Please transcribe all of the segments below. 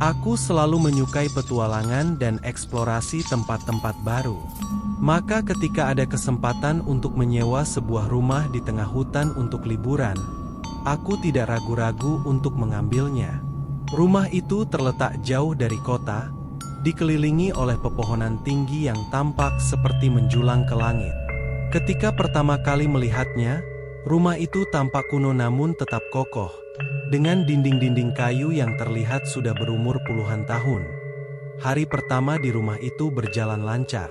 Aku selalu menyukai petualangan dan eksplorasi tempat-tempat baru. Maka ketika ada kesempatan untuk menyewa sebuah rumah di tengah hutan untuk liburan, aku tidak ragu-ragu untuk mengambilnya. Rumah itu terletak jauh dari kota, dikelilingi oleh pepohonan tinggi yang tampak seperti menjulang ke langit. Ketika pertama kali melihatnya, rumah itu tampak kuno namun tetap kokoh, dengan dinding-dinding kayu yang terlihat sudah berumur puluhan tahun. Hari pertama di rumah itu berjalan lancar.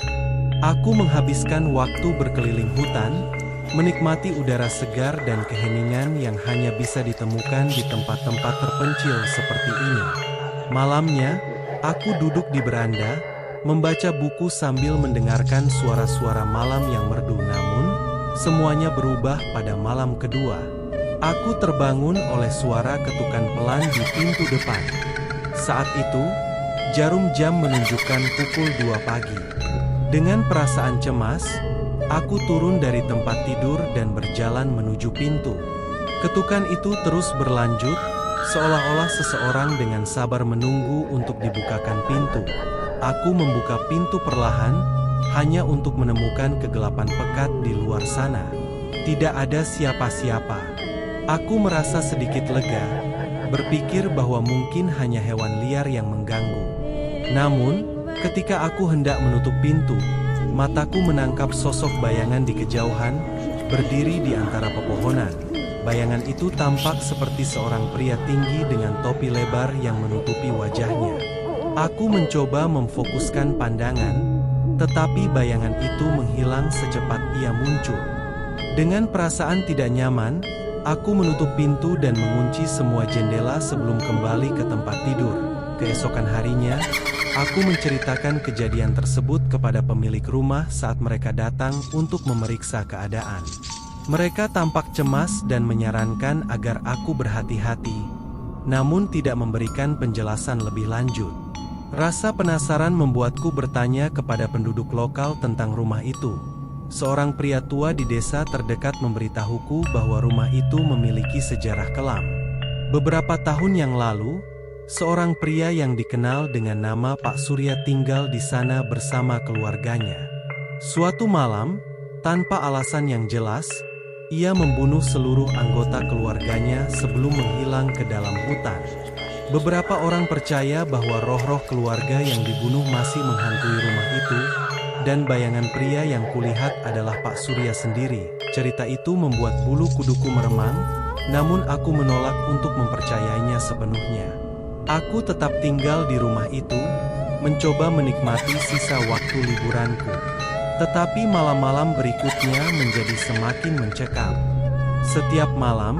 Aku menghabiskan waktu berkeliling hutan, menikmati udara segar dan keheningan yang hanya bisa ditemukan di tempat-tempat terpencil seperti ini. Malamnya, aku duduk di beranda, membaca buku sambil mendengarkan suara-suara malam yang merdu, namun semuanya berubah pada malam kedua. Aku terbangun oleh suara ketukan pelan di pintu depan. Saat itu, jarum jam menunjukkan pukul 2 pagi. Dengan perasaan cemas, aku turun dari tempat tidur dan berjalan menuju pintu. Ketukan itu terus berlanjut, seolah-olah seseorang dengan sabar menunggu untuk dibukakan pintu. Aku membuka pintu perlahan, hanya untuk menemukan kegelapan pekat di luar sana. Tidak ada siapa-siapa. Aku merasa sedikit lega, berpikir bahwa mungkin hanya hewan liar yang mengganggu. Namun, ketika aku hendak menutup pintu, mataku menangkap sosok bayangan di kejauhan, berdiri di antara pepohonan. Bayangan itu tampak seperti seorang pria tinggi dengan topi lebar yang menutupi wajahnya. Aku mencoba memfokuskan pandangan, tetapi bayangan itu menghilang secepat ia muncul. Dengan perasaan tidak nyaman, aku menutup pintu dan mengunci semua jendela sebelum kembali ke tempat tidur. Keesokan harinya, aku menceritakan kejadian tersebut kepada pemilik rumah saat mereka datang untuk memeriksa keadaan. Mereka tampak cemas dan menyarankan agar aku berhati-hati, namun tidak memberikan penjelasan lebih lanjut. Rasa penasaran membuatku bertanya kepada penduduk lokal tentang rumah itu. Seorang pria tua di desa terdekat memberitahuku bahwa rumah itu memiliki sejarah kelam. Beberapa tahun yang lalu, seorang pria yang dikenal dengan nama Pak Surya tinggal di sana bersama keluarganya. Suatu malam, tanpa alasan yang jelas, ia membunuh seluruh anggota keluarganya sebelum menghilang ke dalam hutan. Beberapa orang percaya bahwa roh-roh keluarga yang dibunuh masih menghantui rumah itu, dan bayangan pria yang kulihat adalah Pak Surya sendiri. Cerita itu membuat bulu kuduku meremang, namun aku menolak untuk mempercayainya sepenuhnya. Aku tetap tinggal di rumah itu, mencoba menikmati sisa waktu liburanku. Tetapi malam-malam berikutnya menjadi semakin mencekam. Setiap malam,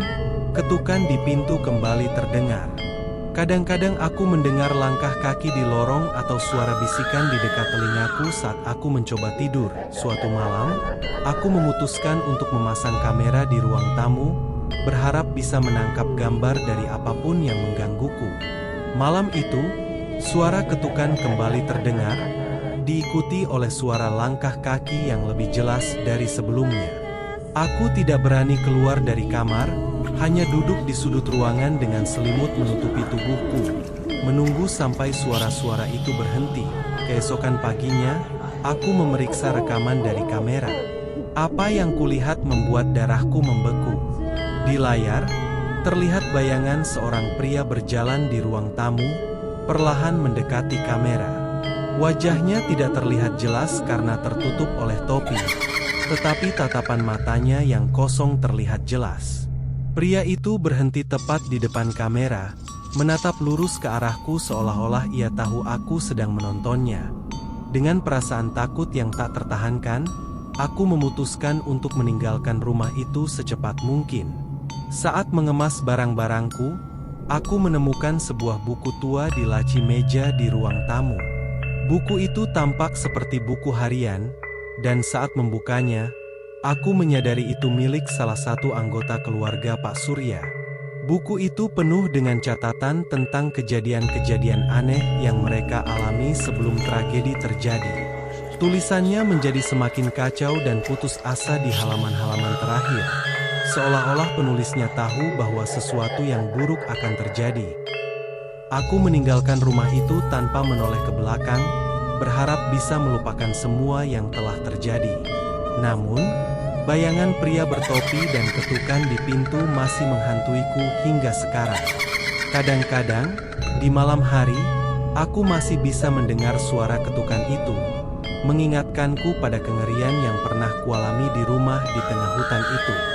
ketukan di pintu kembali terdengar. Kadang-kadang aku mendengar langkah kaki di lorong atau suara bisikan di dekat telingaku saat aku mencoba tidur. Suatu malam, aku memutuskan untuk memasang kamera di ruang tamu, berharap bisa menangkap gambar dari apapun yang menggangguku. Malam itu, suara ketukan kembali terdengar, diikuti oleh suara langkah kaki yang lebih jelas dari sebelumnya. Aku tidak berani keluar dari kamar, hanya duduk di sudut ruangan dengan selimut menutupi tubuhku, menunggu sampai suara-suara itu berhenti. Keesokan paginya, aku memeriksa rekaman dari kamera. Apa yang kulihat membuat darahku membeku. Di layar, terlihat bayangan seorang pria berjalan di ruang tamu, perlahan mendekati kamera. Wajahnya tidak terlihat jelas karena tertutup oleh topi, tetapi tatapan matanya yang kosong terlihat jelas. Pria itu berhenti tepat di depan kamera, menatap lurus ke arahku seolah-olah ia tahu aku sedang menontonnya. Dengan perasaan takut yang tak tertahankan, aku memutuskan untuk meninggalkan rumah itu secepat mungkin. Saat mengemas barang-barangku, aku menemukan sebuah buku tua di laci meja di ruang tamu. Buku itu tampak seperti buku harian, dan saat membukanya, aku menyadari itu milik salah satu anggota keluarga Pak Surya. Buku itu penuh dengan catatan tentang kejadian-kejadian aneh yang mereka alami sebelum tragedi terjadi. Tulisannya menjadi semakin kacau dan putus asa di halaman-halaman terakhir, seolah-olah penulisnya tahu bahwa sesuatu yang buruk akan terjadi. Aku meninggalkan rumah itu tanpa menoleh ke belakang, berharap bisa melupakan semua yang telah terjadi. Namun, bayangan pria bertopi dan ketukan di pintu masih menghantuiku hingga sekarang. Kadang-kadang, di malam hari, aku masih bisa mendengar suara ketukan itu, mengingatkanku pada kengerian yang pernah kualami di rumah di tengah hutan itu.